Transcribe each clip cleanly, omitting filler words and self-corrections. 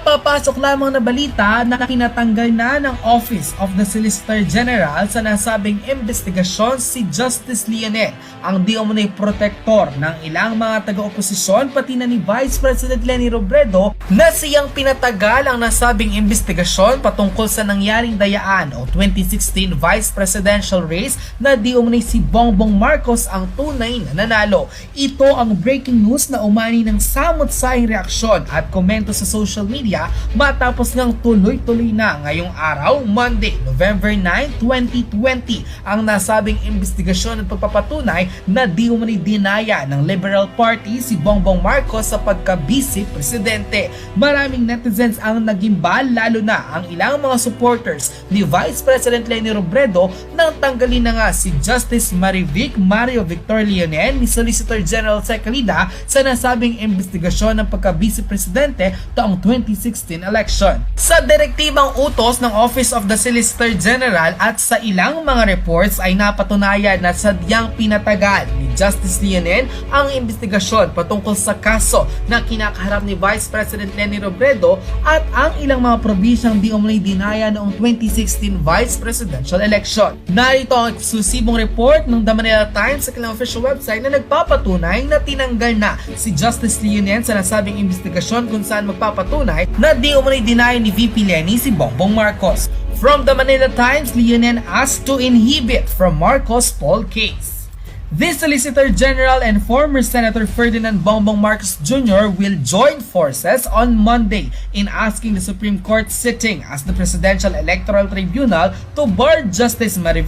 Kapapasok lamang na balita na kinatanggal na ng Office of the Solicitor General sa nasabing investigasyon si Justice Linie, ang di umano'y protektor ng ilang mga taga-oposisyon pati na ni Vice President Robrodo na siyang pinatagal ang nasabing investigasyon patungkol sa nangyaring dayaan o 2016 Vice Presidential race na di umano'y si Bongbong Marcos ang tunay na nanalo. Ito ang breaking news na umani ng samot-saing reaksyon at komento sa social media matapos ngang tuloy-tuloy na ngayong araw, Monday, November 9, 2020 ang nasabing investigasyon at pagpapatunay na di umano'y dinaya ng Liberal Party si Bongbong Marcos sa pagka-vice presidente. Maraming netizens ang nagimbal, lalo na ang ilang mga supporters ni Vice President Robrodo nang tanggalin na nga si Justice Mario Victor Leonen ni Solicitor General Sekrito sa nasabing investigasyon ng pagka-vice presidente taong 2016 election. Sa direktibang utos ng Office of the Solicitor General at sa ilang mga reports ay napatunayan na sadyang pinatagal ni Justice Linie ang investigasyon patungkol sa kaso na kinakaharap ni Vice President Robrodo at ang ilang mga probinsyang di umano'y dinaya noong 2016 Vice Presidential election. Narito ang eksklusibong report ng The Manila Times sa kanilang official website na nagpapatunay na tinanggal na si Justice Linie sa nasabing investigasyon kung saan magpapatunay na di umano'y dinaya ni VP Linie si Bongbong Marcos. From The Manila Times, Linie asked to inhibit from Marcos poll case. The Solicitor General and former Senator Ferdinand Bongbong Marcos Jr. will join forces on Monday in asking the Supreme Court sitting as the Presidential Electoral Tribunal to bar Justice Mario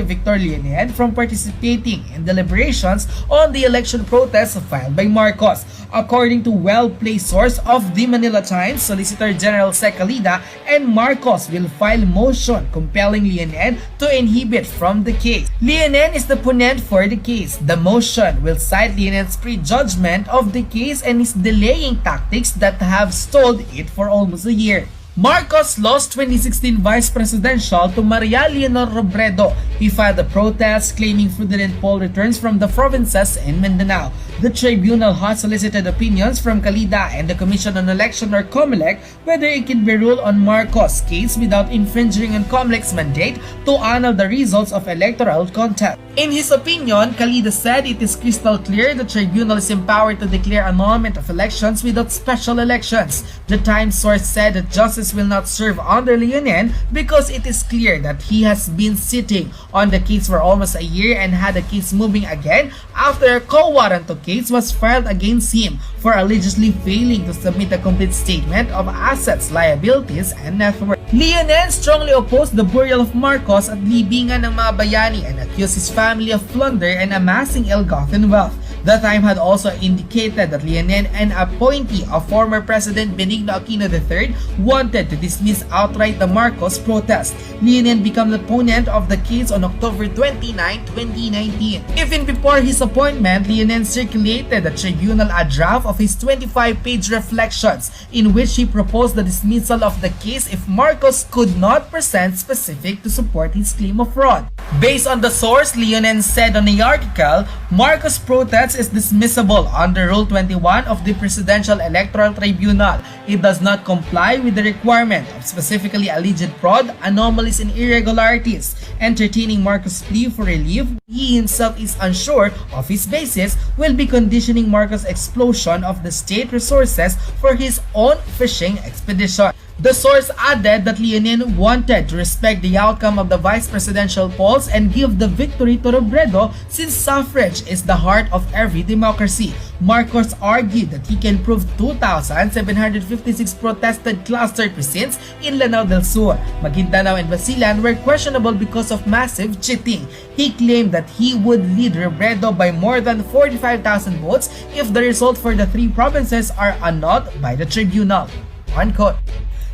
Victor Linie from participating in deliberations on the election protests filed by Marcos. According to well-placed source of The Manila Times, Solicitor General Sekrito and Marcos will file motion compelling Linie to inhibit from the case. Linie is the opponent for the case. The motion will cite Liene's prejudgment of the case and his delaying tactics that have stalled it for almost a year. Marcos lost 2016 Vice Presidential to Maria Leonor Robredo. He filed a protest claiming fraudulent poll returns from the provinces in Mindanao. The tribunal has solicited opinions from Calida and the Commission on Election or COMELEC whether it can be ruled on Marcos' case without infringing on COMELEC's mandate to annul the results of electoral contest. In his opinion, Calida said it is crystal clear the tribunal is empowered to declare annulment of elections without special elections. The Times source said that justice will not serve under Linie because it is clear that he has been sitting on the case for almost a year and had the case moving again after a co-warranto case was filed against him for allegedly failing to submit a complete statement of assets, liabilities, and net worth. Linie strongly opposed the burial of Marcos at libingan ng mga bayani and accused his family of plunder and amassing ill-gotten wealth. The Time had also indicated that Linie, an appointee of former President Benigno Aquino III, wanted to dismiss outright the Marcos protest. Linie became the opponent of the case on October 29, 2019. Even before his appointment, Linie circulated the tribunal a draft of his 25-page reflections in which he proposed the dismissal of the case if Marcos could not present specific to support his claim of fraud. Based on the source, Linie said on the article, Marcos' protest is dismissible under Rule 21 of the Presidential Electoral Tribunal. It does not comply with the requirement of specifically alleged fraud, anomalies, and irregularities. Entertaining Marcos' plea for relief, he himself is unsure of his basis, will be conditioning Marcos' explosion of the state resources for his own fishing expedition. The source added that Linie wanted to respect the outcome of the vice presidential polls and give the victory to Robrodo since suffrage is the heart of every democracy. Marcos argued that he can prove 2,756 protested cluster precincts in Lanao del Sur, Maguindanao, and Basilan were questionable because of massive cheating. He claimed that he would lead Robrodo by more than 45,000 votes if the result for the three provinces are annulled by the tribunal. Unquote.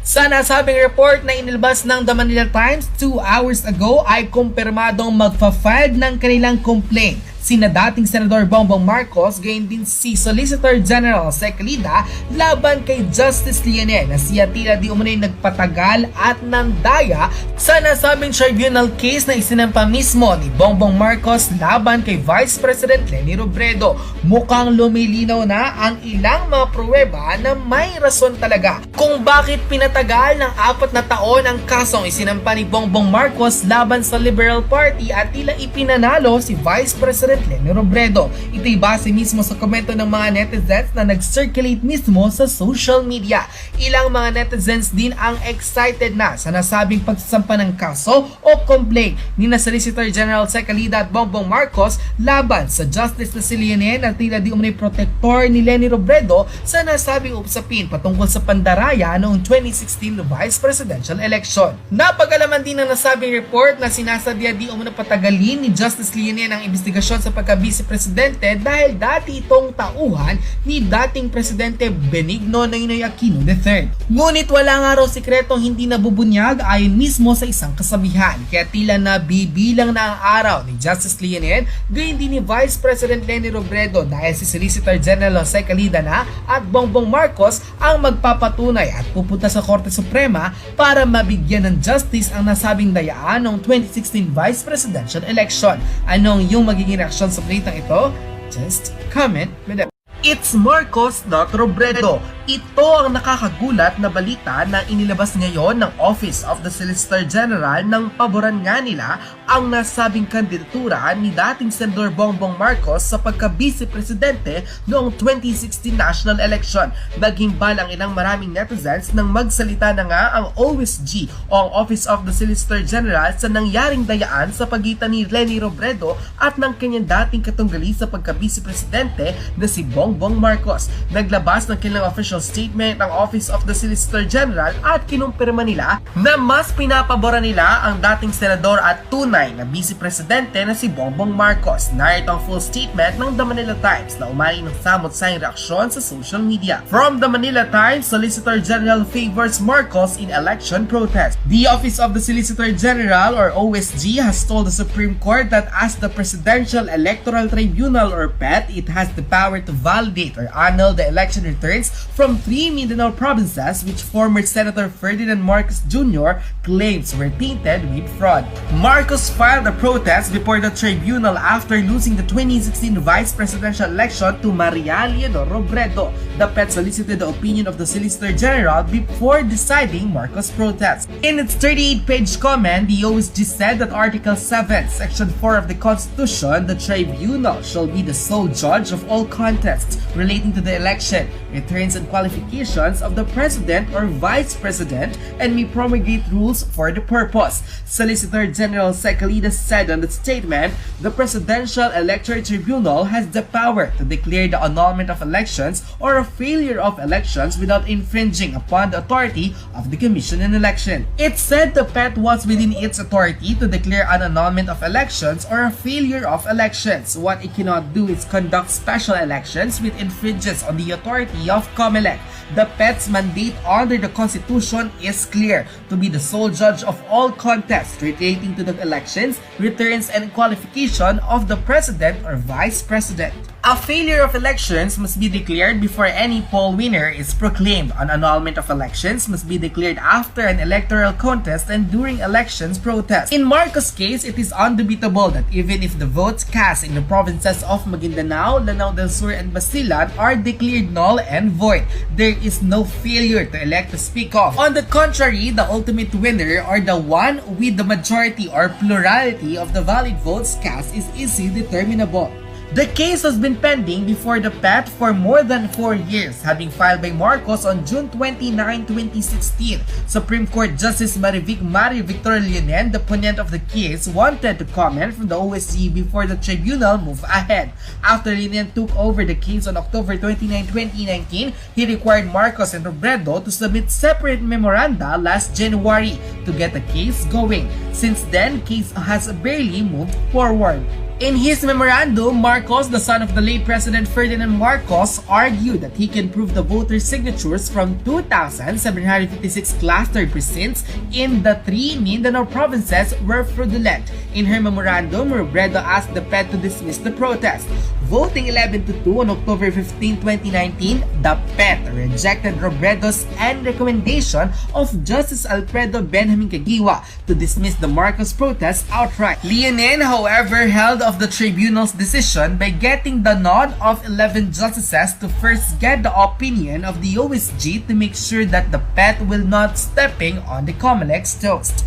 Sa nasabing report na inilabas ng The Manila Times 2 hours ago ay kumpirmadong magfa-file ng kanilang complaint sina dating Senador Bongbong Marcos gayon din si Solicitor General Sekrito laban kay Justice Linie na siya tila di umano'y nagpatagal at nandaya sa nasabing tribunal case na isinampa mismo ni Bongbong Marcos laban kay Vice President Linie Robredo. Mukhang lumilinaw na ang ilang mga pruweba na may rason talaga kung bakit pinatagal ng 4 na taon ang kasong isinampa ni Bongbong Marcos laban sa Liberal Party at tila ipinanalo si Vice President Linie Robredo. Ito'y base mismo sa komento ng mga netizens na nag-circulate mismo sa social media. Ilang mga netizens din ang excited na sa nasabing pagsasampa ng kaso o complaint ni na Solicitor General Sekrito at Bongbong Marcos laban sa Justice na si Linie na tila di umano'y protector ni Linie Robredo sa nasabing usapin patungkol sa pandaraya noong 2016 Vice Presidential Election. Napag-alaman din ng nasabing report na sinasadya di umano patagalin ni Justice Linie ng investigasyon sa pagka-Vice Presidente dahil dati itong tauhan ni dating Presidente Benigno Noynoy Aquino III. Ngunit wala nga raw sikretong hindi nabubunyag ayon mismo sa isang kasabihan, kaya tila na bibilang na ang araw ni Justice Linie gayon din ni Vice President Linie Robredo dahil si Solicitor General Sekrito na at Bongbong Marcos ang magpapatunay at pupunta sa Korte Suprema para mabigyan ng justice ang nasabing dayaan noong 2016 Vice Presidential Election. Anong yung magiging reaksyon sa balitang ito? Just comment below. It's Marcos, not Robredo. Ito ang nakakagulat na balita na inilabas ngayon ng Office of the Solicitor General nang paboran nga nila ang nasabing kandidatura ni dating Senador Bongbong Marcos sa pagka-Vice Presidente noong 2016 national election. Naging bal ang ilang maraming netizens nang magsalita na nga ang OSG o ang Office of the Solicitor General sa nangyaring dayaan sa pagitan ni Linie Robredo at ng kanyang dating katunggali sa pagka-Vice Presidente na si Bongbong Marcos. Naglabas ng kanilang official statement ng Office of the Solicitor General at kinumpirma nila na mas pinapabora nila ang dating senador at tunay na Vice Presidente na si Bongbong Marcos. Narito ang full statement ng The Manila Times na umani ng samot-sayang reaksyon sa social media. From The Manila Times, Solicitor General favors Marcos in election protest. The Office of the Solicitor General or OSG has told the Supreme Court that as the Presidential Electoral Tribunal or PET, it has the power to validate or annul the election returns from 3 Mindanao provinces which former Senator Ferdinand Marcos Jr. claims were tainted with fraud. Marcos filed a protest before the tribunal after losing the 2016 vice presidential election to Maria Leonor Robredo. The PET solicited the opinion of the Solicitor General before deciding Marcos' protest. In its 38-page comment, the OSG said that Article 7, Section 4 of the Constitution, the tribunal shall be the sole judge of all contests relating to the election, returns and qualifications of the President or Vice President and may promulgate rules for the purpose. Solicitor General Sekrito said on the statement, the Presidential Electoral Tribunal has the power to declare the annulment of elections or a failure of elections without infringing upon the authority of the Commission on Election. It said the PET was within its authority to declare an annulment of elections or a failure of elections. What it cannot do is conduct special elections which infringes on the authority of COMELEC. The PET's mandate under the Constitution is clear, to be the sole judge of all contests relating to the elections, returns, and qualification of the President or Vice President. A failure of elections must be declared before any poll winner is proclaimed. An annulment of elections must be declared after an electoral contest and during elections protest. In Marcos' case, it is undubitable that even if the votes cast in the provinces of Maguindanao, Lanao del Sur, and Basilan are declared null and void, there is no failure to elect to speak of. On the contrary, the ultimate winner or the one with the majority or plurality of the valid votes cast is easily determinable. The case has been pending before the PET for more than 4 years, having filed by Marcos on June 29, 2016. Supreme Court Justice Marivic Victor Leonen, the opponent of the case, wanted to comment from the OSC before the tribunal moved ahead. After Leonen took over the case on October 29, 2019, he required Marcos and Robredo to submit separate memoranda last January to get the case going. Since then, case has barely moved forward. In his memorandum, Marcos, the son of the late President Ferdinand Marcos, argued that he can prove the voter signatures from 2,756 cluster precincts in the 3 Mindanao provinces were fraudulent. In her memorandum, Robredo asked the Fed to dismiss the protest. Voting 11-2 on October 15, 2019, the Fed rejected Robredo's end recommendation of Justice Alfredo Benjamin Caguioa to dismiss the Marcos protest outright. Linie, however, held of the tribunal's decision by getting the nod of 11 justices to first get the opinion of the OSG to make sure that the Fed will not stepping on the COMELEC's toast.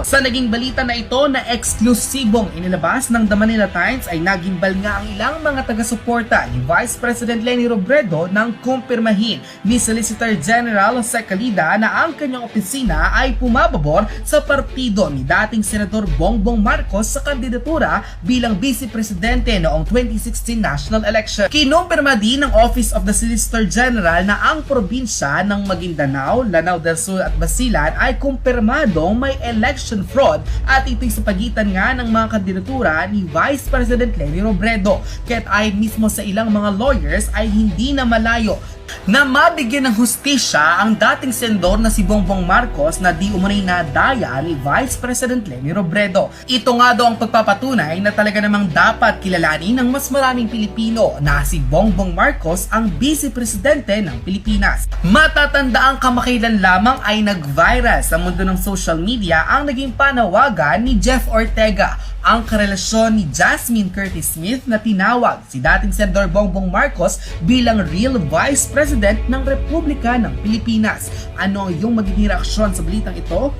Sa naging balita na ito na eksklusibong inilabas ng The Manila Times ay nagimbal nga ang ilang mga taga-suporta ni Vice President Leni Robredo nang kumpirmahin ni Solicitor General Sekrito na ang kanyang opisina ay pumababor sa partido ni dating Senador Bongbong Marcos sa kandidatura bilang Vice Presidente noong 2016 national election. Kinumpirma din ng Office of the Solicitor General na ang probinsya ng Maguindanao, Lanao del Sur at Basilan ay kumpirmadong may election fraud at ito'y sa pagitan nga ng mga kandidatura ni Vice President Leni Robredo. Kaya't ayon mismo sa ilang mga lawyers ay hindi na malayo na mabigyan ng hustisya ang dating senador na si Bongbong Marcos na di umunay nadaya ni Vice President Leni Robredo. Ito nga daw ang pagpapatunay na talaga namang dapat kilalanin ng mas maraming Pilipino na si Bongbong Marcos ang Vice Presidente ng Pilipinas. Matatandaang kamakailan lamang ay nag-viral sa mundo ng social media ang naging panawagan ni Jeff Ortega, ang karelasyon ni Jasmine Curtis Smith na tinawag si dating Senador Bongbong Marcos bilang real Vice President ng Republika ng Pilipinas. Ano yung magiging reaksyon sa balitang ito?